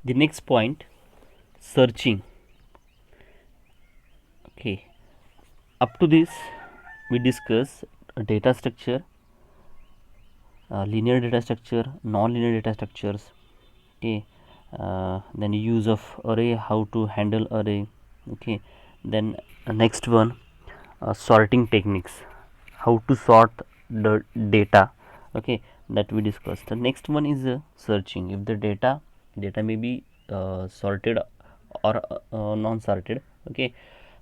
The next point, searching. Okay, up to this we discuss data structure, linear data structure, non-linear data structures. Okay, then use of array, how to handle array. Okay, then next one, sorting techniques, how to sort the data. Okay, that we discussed. The next one is searching. If the data may be sorted or non-sorted. Okay,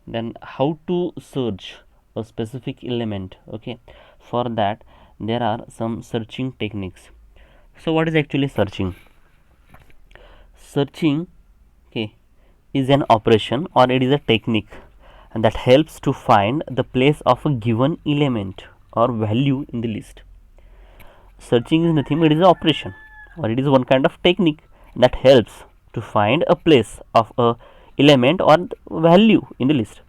then how to search a specific element. Okay, for that there are some searching techniques. So what is actually searching? Searching, okay, is an operation or it is a technique that helps to find the place of a given element or value in the list. Searching is nothing but it is an operation or it is one kind of technique that helps to find a place of a element or value in the list.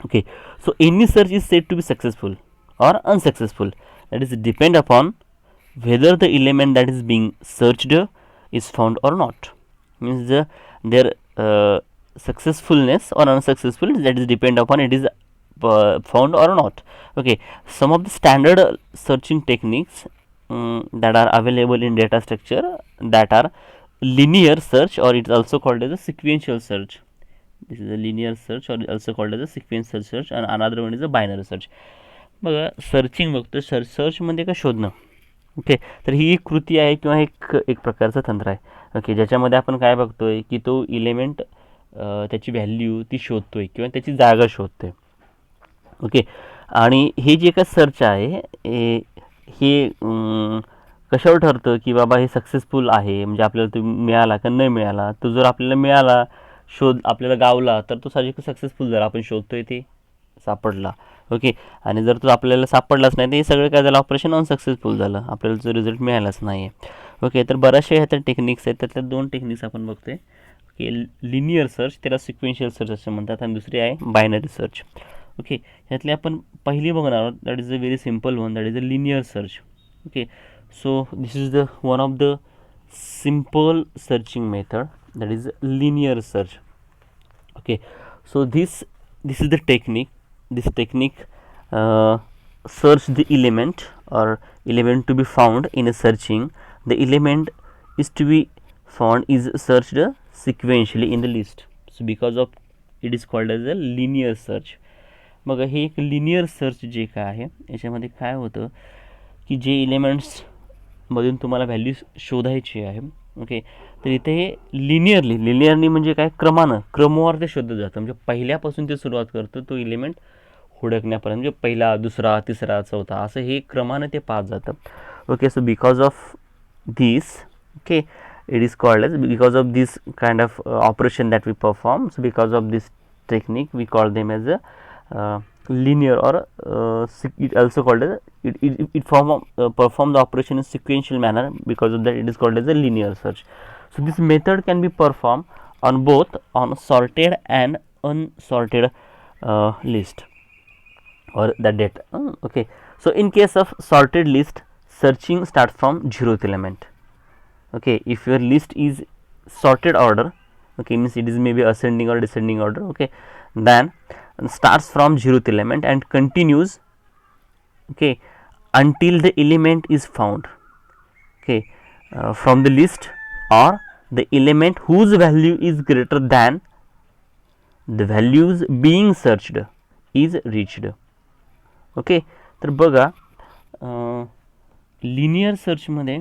Okay, so any search is said to be successful or unsuccessful. That is depend upon whether the element that is being searched is found or not. Means their successfulness or unsuccessful, that is depend upon it is found or not. Okay, some of the standard searching techniques that are available in data structure, that are linear search, or it is also called as a sequential search. This is a linear search or also called as a sequential search, and another one is a binary search. बघा, searching बघतो, search म्हणजे काय, शोधणं. Okay, तर ही एक कृती आहे किंवा एक एक प्रकारचं तंत्र आहे. ओके, ज्याच्यामध्ये आपण काय बघतोय की तो इलेमेंट त्याची व्हॅल्यू ती शोधतोय किंवा त्याची जागा शोधतोय. ओके, आणि हे जे काय सर्च आहे हे कशावर ठरतं की बाबा हे सक्सेसफुल आहे, म्हणजे आपल्याला तो मिळाला का नाही मिळाला. तो जर आपल्याला मिळाला, शोध आपल्याला गावला, तर तो साहजिकच सक्सेसफुल झाला, आपण शोधतोय ते सापडला. ओके, आणि जर तो आपल्याला सापडलाच नाही तर हे सगळं काय झालं, ऑपरेशन अनसक्सेसफुल झालं, आपल्याला जो रिझल्ट मिळालाच नाही आहे. ओके, तर बऱ्याचशा ह्या टेक्निक्स आहेत, त्यातल्या दोन टेक्निक्स आपण बघतोय. ओके, लिनियर सर्च, त्याला सिक्वेन्शियल सर्च असं म्हणतात, आणि दुसरी आहे बायनरी सर्च. ओके, ह्यातले आपण पहिली बघणार आहोत, that is a very simple one, that is a linear search. Okay, so this is the one of the simple searching method, that is linear search. Okay, so this is the technique. This technique search the element or element to be found in a searching. The element is to be found is searched sequentially in the list. So because of it is called as a linear search. मग हे एक linear search जे काय आहे याच्यामध्ये काय होतं की जे एलिमेंट्स मधून तुम्हाला व्हॅल्यू शोधायची आहे. ओके, तर इथे हे लिनियरली म्हणजे काय, क्रमवार ते शोधलं जातं. म्हणजे पहिल्यापासून ते सुरुवात करतं तो एलिमेंट हुडकण्यापर्यंत, म्हणजे पहिला, दुसरा, तिसरा, चौथा, असं हे क्रमानं ते पास जातं. Okay, so because of this, okay, it is called as, because of this kind of operation that we perform, so because of this technique we call them as a linear or it also called as it perform the operation in sequential manner. Because of that it is called as a linear search. So this method can be performed on both on sorted and unsorted list or the data. Okay, so in case of sorted list, searching starts from 0th element. Okay, if your list is sorted order, okay, means it is maybe ascending or descending order. Okay, then starts from 0th element and continues, okay, until the element is found, okay, from the list, or the element whose value is greater than the values being searched is reached. Okay, तर बघा, linear सर्चमध्ये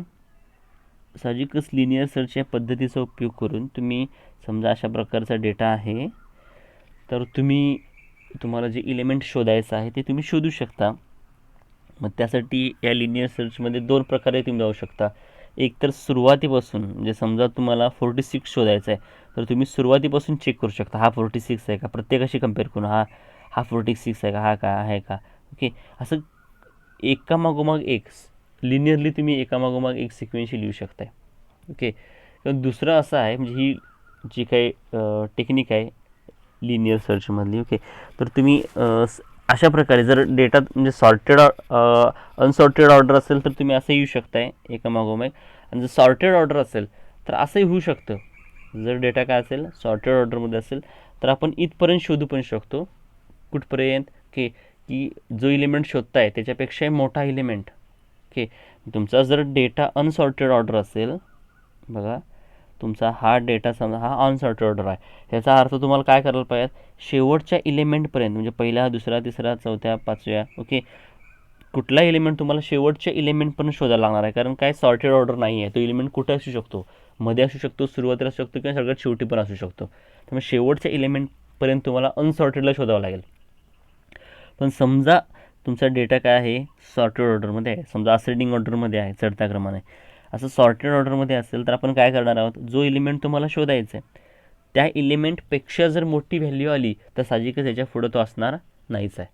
साहजिकच linear search या पद्धतीचा उपयोग करून तुम्ही समजा अशा प्रकारचा डेटा आहे, तर तुम्हाला जे एलिमेंट शोधायचं आहे ते तुम्ही शोधू शकता. मग त्यासाठी या लिनियर सर्चमध्ये दोन प्रकारे तुम्ही जाऊ शकता. एक तर सुरुवातीपासून, म्हणजे समजा तुम्हाला 46 शोधायचा आहे, तर तुम्ही सुरुवातीपासून चेक करू शकता, हा 46 आहे का, प्रत्येकाशी कम्पेअर करून हा 46 आहे का, हा का आहे का. ओके, असं एकामागोमाग एक लिनियरली तुम्ही एकामागोमाग एक सिक्वेन्शियल लिहू शकताय. ओके, दुसरं असं आहे, म्हणजे ही जी काही टेक्निक आहे लिनियर सर्चमधली. ओके, तर तुम्ही अशा प्रकारे जर डेटा म्हणजे सॉर्टेड अनसॉर्टेड ऑर्डर असेल तर तुम्ही असं येऊ शकताय एकामागोमाग, आणि जर सॉर्टेड ऑर्डर असेल तर असंही होऊ शकतं. जर डेटा काय असेल सॉर्टेड ऑर्डरमध्ये असेल तर आपण इथपर्यंत शोधू पण शकतो. कुठपर्यंत की जो इलिमेंट शोधताय त्याच्यापेक्षाही मोठा इलिमेंट. तुमचा जर डेटा अनसॉर्टेड ऑर्डर असेल, बघा तुमचा हा डेटा समजा हा अनसॉर्टेड ऑर्डर आहे, ह्याचा अर्थ तुम्हाला काय करायला पाहिजे, शेवटच्या इलिमेंटपर्यंत म्हणजे पहिला, दुसरा, तिसरा, चौथ्या, पाचव्या, कुठला एलिमेंट तुम्हाला शेवटच्या इलिमेंटपर्यंत शोधायला लागणार आहे. कारण काय सॉर्टेड ऑर्डर नाही आहे, तो इलिमेंट कुठे असू शकतो, मध्ये असू शकतो, सुरुवातीला असू शकतो किंवा सगळ्यात शेवटी पण असू शकतो. त्यामुळे शेवटच्या इलिमेंटपर्यंत तुम्हाला अनसॉर्टेडला शोधावं लागेल. पण समजा तुमचा डेटा काय आहे सॉर्टेड ऑर्डरमध्ये आहे, समजा असेंडिंग ऑर्डरमध्ये आहे, चढत्या क्रमाने. असं सॉर्टेड ऑर्डरमध्ये असेल तर आपण काय करणार आहोत, जो इलिमेंट तुम्हाला शोधायचा आहे त्या इलिमेंटपेक्षा जर मोठी व्हॅल्यू आली तर साहजिकच याच्या पुढं तो असणार नाहीच आहे.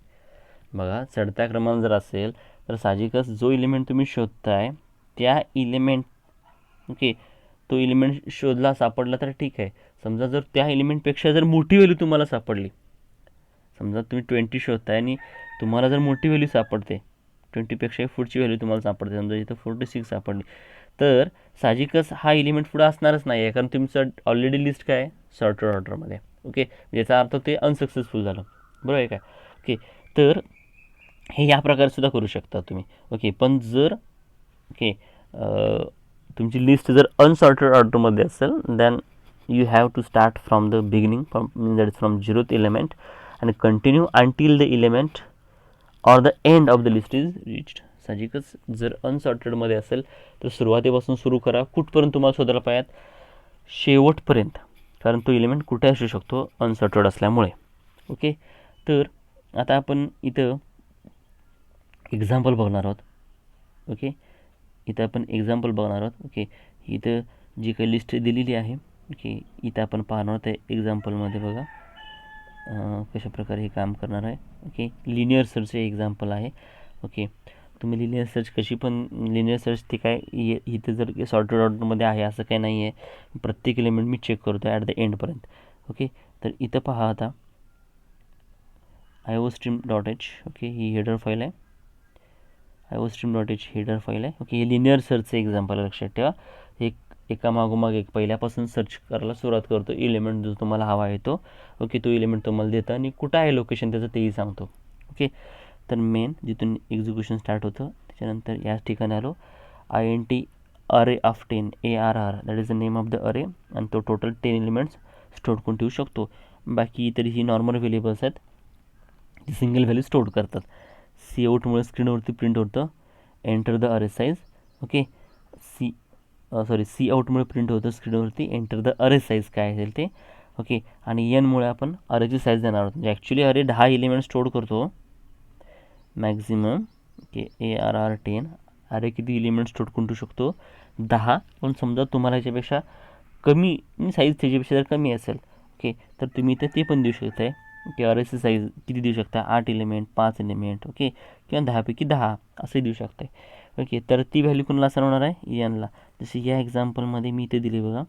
बघा चढत्या क्रमाने जर असेल तर साहजिकच जो इलिमेंट तुम्ही शोधताय त्या इलिमेंट तो इलिमेंट शोधला, सापडला तर ठीक आहे. समजा जर त्या एलिमेंटपेक्षा जर मोठी व्हॅल्यू तुम्हाला सापडली, समजा तुम्ही 20 शोधताय आणि तुम्हाला जर मोठी व्हॅल्यू सापडते, 20पेक्षाही पुढची व्हॅल्यू तुम्हाला सापडते, समजा इथं 46 सापडली, तर साहजिकच हा एलिमेंट पुढे असणारच नाही आहे. कारण तुमचं ऑलरेडी लिस्ट काय आहे सॉर्टेड ऑर्डरमध्ये. याचा अर्थ ते अनसक्सेसफुल झालं, बरोबर आहे काय. तर हे या प्रकारे सुद्धा करू शकता तुम्ही. पण जर तुमची लिस्ट जर अनसॉर्टेड ऑर्डरमध्ये असेल then you have to start from the beginning, that is from 0th element आणि continue until the element or the end of the list is reached. साहजिकच जर अनसॉर्टेडमध्ये असेल तर सुरुवातीपासून सुरू करा, कुठपर्यंत तुम्हाला शोधायला पाहिजे, शेवटपर्यंत. कारण तो एलिमेंट कुठे असू शकतो अनसॉर्टेड असल्यामुळे. तर आता आपण इथं एक्झाम्पल बघणार आहोत. इथं आपण एक्झाम्पल बघणार आहोत. इथं जी काही लिस्ट दिलेली आहे, इथं आपण पाहणार आहोत एक्झाम्पलमध्ये. बघा कशा प्रकारे हे काम करणार आहे. लिनियर सर्च हे एक्झाम्पल आहे. तुम्ही लिनियर सर्च कशी पण, लिनियर सर्च ते काय इथं जर सॉर्टेड ऑर्डरमध्ये आहे असं काही नाही आहे, प्रत्येक एलिमेंट मी चेक करतो ॲट द एंडपर्यंत. तर इथं पहा आता iostream.h. ही हेडर फाईल आहे, iostream.h हेडर फाईल आहे. हे लिनियर सर्चचं एक्झाम्पल लक्षात ठेवा. एका मागोमाग एक पहिल्यापासून सर्च करायला सुरुवात करतो, एलिमेंट जो तुम्हाला हवा आहे तो. तो एलिमेंट तुम्हाला देतं आणि कुठं आहे लोकेशन त्याचं तेही सांगतो. तर मेन जिथून एक्झिक्युशन स्टार्ट होतं त्याच्यानंतर याच ठिकाणी आलो, INT अरे of 10 ARR, that is the name of the अरे, आणि तो टोटल 10 एलिमेंट्स स्टोअर करून ठेवू शकतो. बाकी तरी ही नॉर्मल व्हेरिएबल्स आहेत, ती सिंगल व्हॅल्यू स्टोअर करतात. Coutमुळे स्क्रीनवरती प्रिंट होतं एंटर द अरे साईज. Coutमुळे प्रिंट होतं स्क्रीनवरती एंटर द अरे साईज काय असेल ते. आणि Nमुळे आपण अरेची साईज देणार आहोत. म्हणजे ॲक्च्युली अरे 10 एलिमेंट स्टोअर करतो मॅक्झिमम. ARR 10 अरे किती एलिमेंट स्टोअर करू शकतो 10. पण समजा तुम्हाला याच्यापेक्षा कमी साईज त्याच्यापेक्षा जर कमी असेल तर तुम्ही इथं ते पण देऊ शकताय की अरेची साईज किती देऊ शकता, 8 एलिमेंट, 5 एलिमेंट, किंवा 10पैकी 10 असंही देऊ शकताय. तर ती व्हॅल्यू कोणाला असं होणार आहे Nला. जसे या एक्झाम्पलमध्ये मी इथे दिले बघा.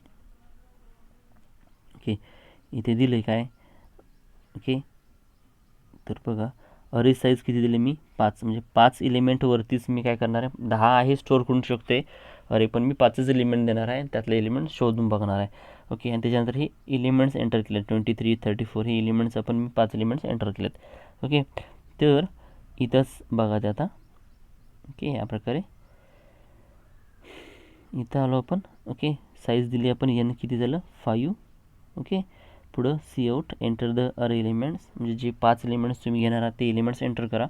इथे दिले काय तर बघा अरे साईज किती दिले मी 5, म्हणजे 5 एलिमेंटवरतीच मी काय करणार आहे, 10 आहे स्टोअर करू शकते अरे, पण मी 5च एलिमेंट देणार आहे, त्यातले एलिमेंट शोधून बघणार आहे. आणि त्याच्यानंतर हे एलिमेंट्स एंटर केलेत 23, 34 हे एलिमेंट्स आपण मी 5 एलिमेंट्स एंटर केलेत. तर इथंच बघा ते आता. या प्रकारे इथं आलो आपण. साईज दिली आपण N किती झालं 5. पुढं Cout एंटर द अरे एलिमेंट्स, म्हणजे जे 5 एलिमेंट्स तुम्ही घेणार आहात ते एलिमेंट्स एंटर करा.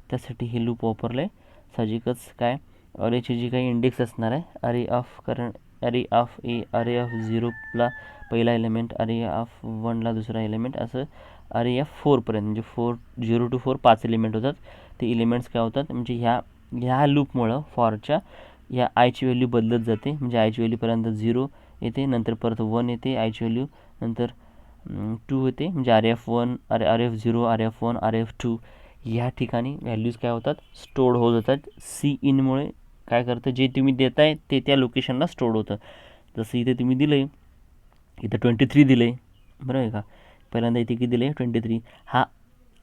त्यासाठी हे लूप वापरलं आहे. साहजिकच काय अरेची जी काही इंडेक्स असणार आहे, अरे ऑफ, कारण अरे ऑफ ए, अरे ऑफ 0ला पहिला एलिमेंट, अरे ऑफ 1ला दुसरा एलिमेंट, असं अरे ऑफ 4पर्यंत, म्हणजे 0 to 4 5 एलिमेंट होतात. ते एलिमेंट्स काय होतात, म्हणजे ह्या लूपमुळं फॉरच्या या आयची व्हॅल्यू बदलत जाते. म्हणजे आयची व्हॅल्यूपर्यंत 0 येते, नंतर परत 1 येते आयची व्हॅल्यू, नंतर 2 येते, म्हणजे RF1, RF0, RF1, RF2 ह्या ठिकाणी व्हॅल्यूज काय होतात स्टोअर्ड होत जातात. Cin काय करतं, जे तुम्ही देताय ते त्या लोकेशनला स्टोअर्ड होतं. जसं इथे तुम्ही दिलं आहे, इथं 23 दिलं आहे, बरोबर आहे का. पहिल्यांदा इथे किती दिले 23. हा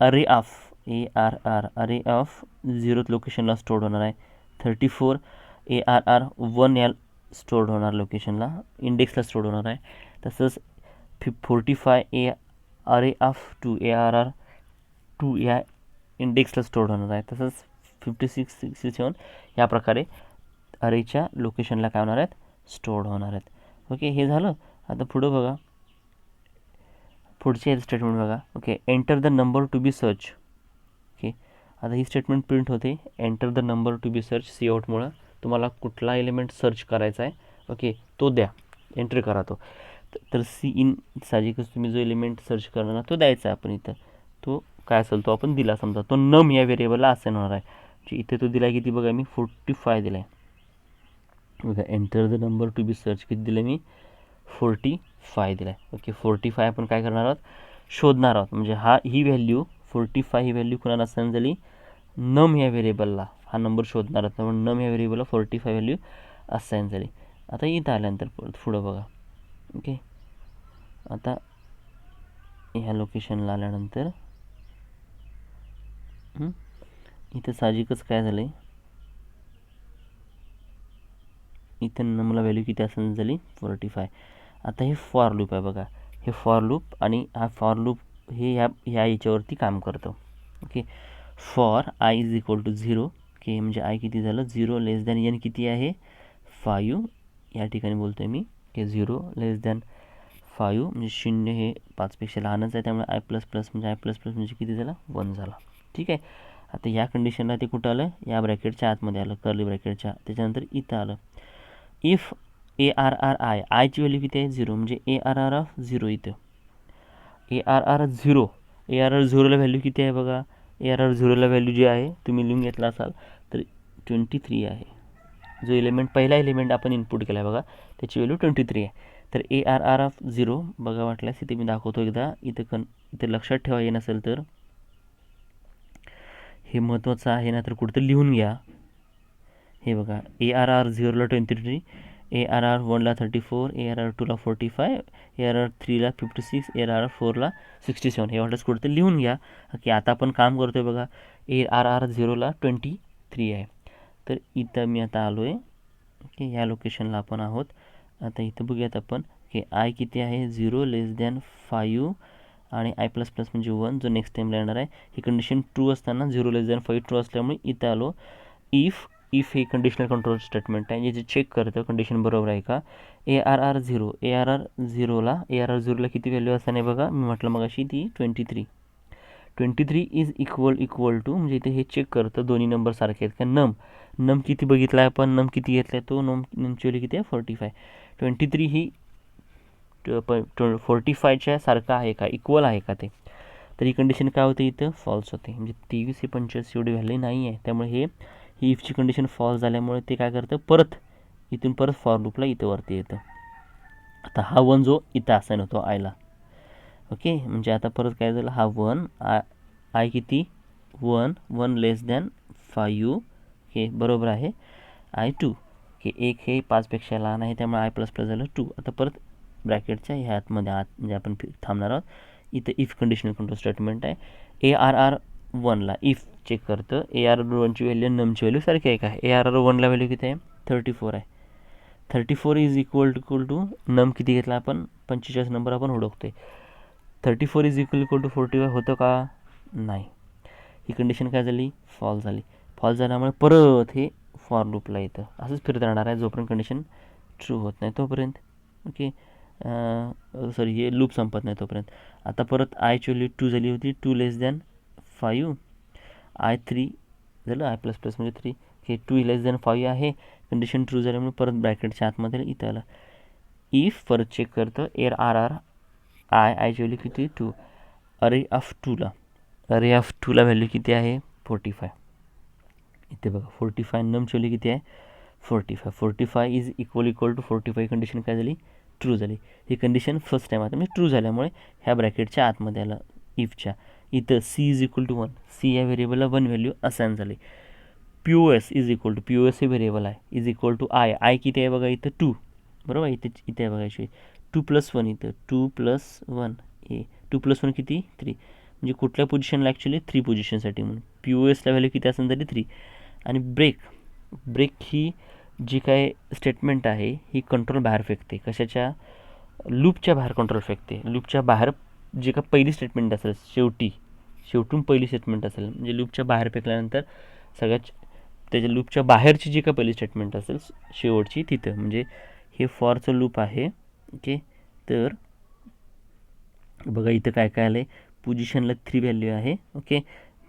अरे ऑफ ARR अरे ऑफ 0th लोकेशनला स्टोअर्ड होणार आहे. 34 ARR 1 या स्टोअर्ड होणार लोकेशनला, इंडेक्सला स्टोअर्ड होणार आहे. तसंच 45 ए अरे ऑफ 2 ARR2 या इंडेक्सला स्टोअर होणार आहे. तसंच 56 67 या प्रकारे अरेच्या लोकेशनला काय होणार आहेत, स्टोअर होणार आहेत. ओके, हे झालं. आता पुढं बघा, पुढचे स्टेटमेंट बघा. Okay, enter the number to be search. Okay, आता ही स्टेटमेंट प्रिंट होते, enter the number to be search. सी आउटमुळं तुम्हाला कुठला एलिमेंट सर्च करायचा आहे, ओके, तो द्या, एंटर करा तो. तर सी इन साहजिकच तुम्ही जो एलिमेंट सर्च करणार ना तो द्यायचा आहे आपण इथं. तो काय असेल तो आपण दिला, समजा तो नम या व्हेरिएबलला असाइन होणार आहे. इथे तो दिला किती बघा, मी 45 दिला आहे बघा. Enter the number to be search किती दिलं मी, 45 दिला आहे. ओके, 45 आपण काय करणार आहोत, शोधणार आहोत. म्हणजे ही व्हॅल्यू 45 ही व्हॅल्यू कुणाला असाइन झाली, नम या व्हेरिएबलला हा नंबर शोधणार आहोत. म्हणून नम या व्हेरिएबलला 45 व्हॅल्यू असाइन झाली. आता इथं आल्यानंतर पुढं बघा. ओके, आता ह्या लोकेशनला आल्यानंतर इथं साहजिकच काय झालं आहे, इथं मला व्हॅल्यू किती असाइन झाली, 45. आता हे फॉर लूप आहे बघा, हे फॉर लूप आणि हा फॉर लूप हे ह्या याच्यावरती काम करतं. Okay, for i is equal to 0. Okay, म्हणजे आय किती झालं, 0 लेस दॅन एन किती आहे, 5. या ठिकाणी बोलतो आहे मी की 0 लेस दॅन 5 म्हणजे 0 हे 5पेक्षा लहानच आहे, त्यामुळे आय प्लस प्लस म्हणजे किती झाला, 1 झाला. ठीक आहे. आता या कंडिशनला ते कुठं आलं, या ब्रॅकेटच्या आतमध्ये आलं, कर्ली ब्रॅकेटच्या. त्याच्यानंतर इथं आलं, इफ ARR आयची व्हॅल्यू किती आहे, 0, म्हणजे ARR ऑफ 0. इथं ARR 0ला व्हॅल्यू किती आहे बघा, ARR 0ला व्हॅल्यू जी आहे तुम्ही लिहून घेतला असाल तर 23 आहे. जो एलिमेंट पहिला एलिमेंट आपण इनपुट केला आहे बघा, त्याची व्हॅल्यू 23 आहे. तर ARR ऑफ 0 बघा, वाटल्यास इथे मी दाखवतो एकदा. इथं लक्षात ठेवा, ये नसेल तर हे महत्त्वाचं आहे ना, तर कुठं लिहून घ्या. हे बघा, ARR 0ला 23, ARR 1ला 34, ARR 2ला 45, ARR 3ला 56, ARR 4ला 67. हे वाटलंच कुठं लिहून घ्या की आता आपण काम करतो आहे बघा. ARR 0ला 23 आहे. तर इथं मी आता आलो आहे. ओके, ह्या लोकेशनला आपण आहोत. आता इथं बघूयात आपण की आय किती आहे, 0 लेस दॅन 5 आणि आय प्लस प्लस म्हणजे 1 जो नेक्स्ट टाईमला येणार आहे. ही कंडिशन ट्रू असताना 0 लेस दॅन 5 ट्रू असल्यामुळे इथं आलो. इफ हे कंडिशनल कंट्रोल स्टेटमेंट आहे, जे चेक करतं कंडिशन बरोबर आहे का. ARR 0ला किती व्हॅल्यू असताना आहे बघा, मी म्हटलं मग अशी ती 23 इज इक्वल टू, म्हणजे इथे हे चेक करतं दोन्ही नंबर सारखे आहेत का. नम किती बघितला आहे आपण, नम किती घेतला आहे, तो नमची व्हॅल्यू किती आहे, 45. 23 ही 45च्या सारखं आहे का, इक्वल आहे का ते. तर ही कंडिशन काय होते, इथं फॉल्स होते. म्हणजे 23 हे 45 एवढी व्हॅल्यू नाही आहे. त्यामुळे ही इफची कंडिशन फॉल्स झाल्यामुळे ते काय करतं, इथून परत फॉर लूपला इथं वरती येतं. आता हा 1 जो इथं असाइन होतो आयला. ओके, म्हणजे आता परत काय झालं, हा 1 आय किती, 1 लेस दॅन 5 हे बरोबर आहे, आय 2 हे 1 हे 5पेक्षा लहान आहे, त्यामुळे आय प्लस प्लस झालं 2. आता परत ब्रॅकेटच्या ह्या आतमध्ये म्हणजे आपण थांबणार आहोत. इथं इफ कंडिशनल कंट्रोल स्टेटमेंट आहे. ARR 1ला इफ चेक करतं, ARR 1ची व्हॅल्यू नमची व्हॅल्यू सारखी आहे का. ARR 1ला व्हॅल्यू किती आहे, 34 आहे. 34 इज इक्वल टू नम किती घेतला आपण, 45 नंबर आपण ओळखतोय. 34 इज इक्वल टू 45 होतं का, नाही. ही कंडिशन काय झाली, फॉल्स झाली. फॉल्स झाल्यामुळे परत हे फॉर लूपला येतं, असंच फिरत राहणार आहे जोपर्यंत कंडिशन ट्रू होत नाही तोपर्यंत. ओके, सॉरी, हे लूप संपत नाही तोपर्यंत. आता परत आयची व्हॅल्यू 2 झाली होती, 2 लेस दॅन 5, आय 3 झालं, आय प्लस प्लस म्हणजे 3 हे 2 लेस दॅन 5 आहे. कंडिशन ट्रू झाल्यामुळे परत ब्रॅकेटच्या आतमध्ये इथं आलं. इफ परत चेक करतं, ARR आयची व्हॅल्यू किती, 2. अरे ऑफ 2ला व्हॅल्यू किती आहे, 45. इथे बघा 45 नमची व्हॅल्यू किती आहे, 45 इज इक्वल टू 45 कंडिशन काय झाली, ट्रू झाली. ही कंडिशन फर्स्ट टाईम आता म्हणजे ट्रू झाल्यामुळे ह्या ब्रॅकेटच्या आतमध्ये आलं इफच्या. इथं C is equal to 1, C या व्हेरिएबलला 1 व्हॅल्यू असाइन झाली. POS is equal to, POS हे व्हेरिएबल आहे, इज इक्वल टू आय किती आहे बघा, इथं 2 बरोबर. इथे आहे बघा, 2 + 1 इथं 2 + 1 हे 2 + 1 किती, 3. म्हणजे कुठल्या पोझिशनला ॲक्च्युली 3 पोझिशनसाठी म्हणून POSला व्हॅल्यू किती असेल तरी 3. आणि ब्रेक ही जी काय स्टेटमेंट आहे ही कंट्रोल बाहेर फेकते, कशाच्या, लूपच्या बाहेर कंट्रोल फेकते. लूपच्या बाहेर जे का पहिली स्टेटमेंट असेल शेवटून पहिली स्टेटमेंट असेल म्हणजे लूपच्या बाहेर फेकल्यानंतर सगळ्यात त्याच्या लूपच्या बाहेरची जी का पहिली स्टेटमेंट असेल शेवटची तिथं, म्हणजे हे फॉरचं लूप आहे. ओके, तर बघा इथं काय काय आलं आहे, पोझिशनला 3 व्हॅल्यू आहे. ओके,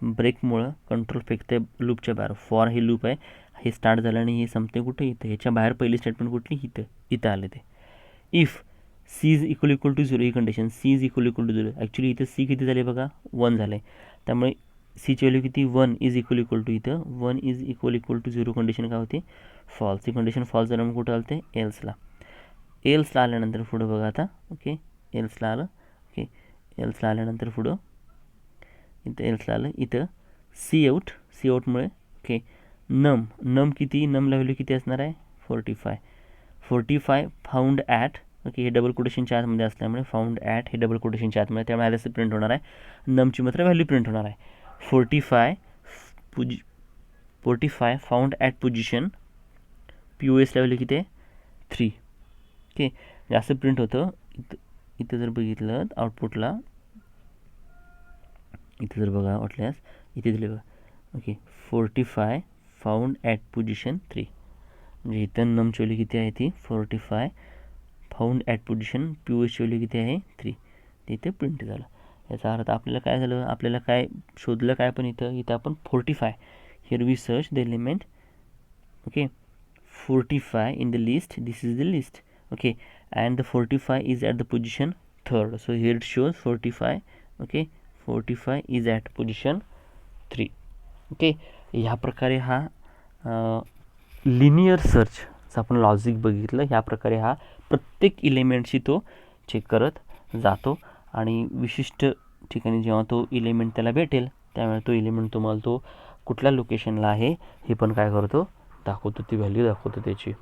ब्रेकमुळं कंट्रोल फेकते लूपच्या बाहेर. फॉर हे लूप आहे, हे स्टार्ट झालं आणि हे संपते कुठे, इथं. ह्याच्या बाहेर पहिली स्टेटमेंट कुठली, इथं आले ते. If C is equal to 0 ही condition, C is equal to 0. Actually इथं सी किती झाले बघा, 1 झालं आहे. त्यामुळे सीची व्हॅल्यू किती, 1 इज इक्वल टू इथं 1 इज इक्वल टू 0 कंडिशन काय होते, फॉल्स. ही कंडिशन फॉल्स झाल्यामुळे कुठं आलं ते एल्सला. एल्सला आल्यानंतर पुढं बघा आता. ओके, एल्सला आलं. ओके, एल्सला आल्यानंतर पुढं इथं एल्सला आलं. इथं सी आऊटमुळे ओके नम किती, नमला व्हॅल्यू किती असणार आहे, 45 फाउंड ॲट. ओके, हे डबल कोटेशनच्या आतमध्ये असल्यामुळे फाउंड ॲट हे डबल कोटेशनच्या आतमध्ये, त्यामुळे ॲज प्रिंट होणार आहे. नमची मात्र व्हॅल्यू प्रिंट होणार आहे. 45 फाउंड ॲट पोझिशन POSला व्हॅल्यू किती आहे, 3. ओके, जास्त प्रिंट होतं. इथं जर बघितलं आउटपुटला, इथे जर बघा वाटल्यास इथे दिले बघा. ओके, 45 फाउंड ॲट पोझिशन 3, म्हणजे इथं नमची व्हॅल्यू किती आहे ती 45, फाउंड ॲट पोझिशन POSची व्हॅल्यू किती आहे 3, ते इथे प्रिंट झालं. याचा अर्थ आपल्याला काय झालं, आपल्याला काय शोधलं काय, पण इथं आपण 45 here we search the element. Okay, 45 in the list, this is the list. Okay, and the 45 is at the position 3rd, so here it shows 45. Okay, 45 is at position 3. Okay, ह्या प्रकारे हा लिनियर सर्चचा आपण logic बघितलं. ह्या प्रकारे हा प्रत्येक इलेमेंटशी तो चेक करत जातो आणि विशिष्ट ठिकाणी जेव्हा तो इलेमेंट त्याला भेटेल त्यावेळेला तो इलेमेंट तुम्हाला तो कुठल्या लोकेशनला आहे हे पण काय करतो, दाखवतो, ती व्हॅल्यू दाखवतो त्याची.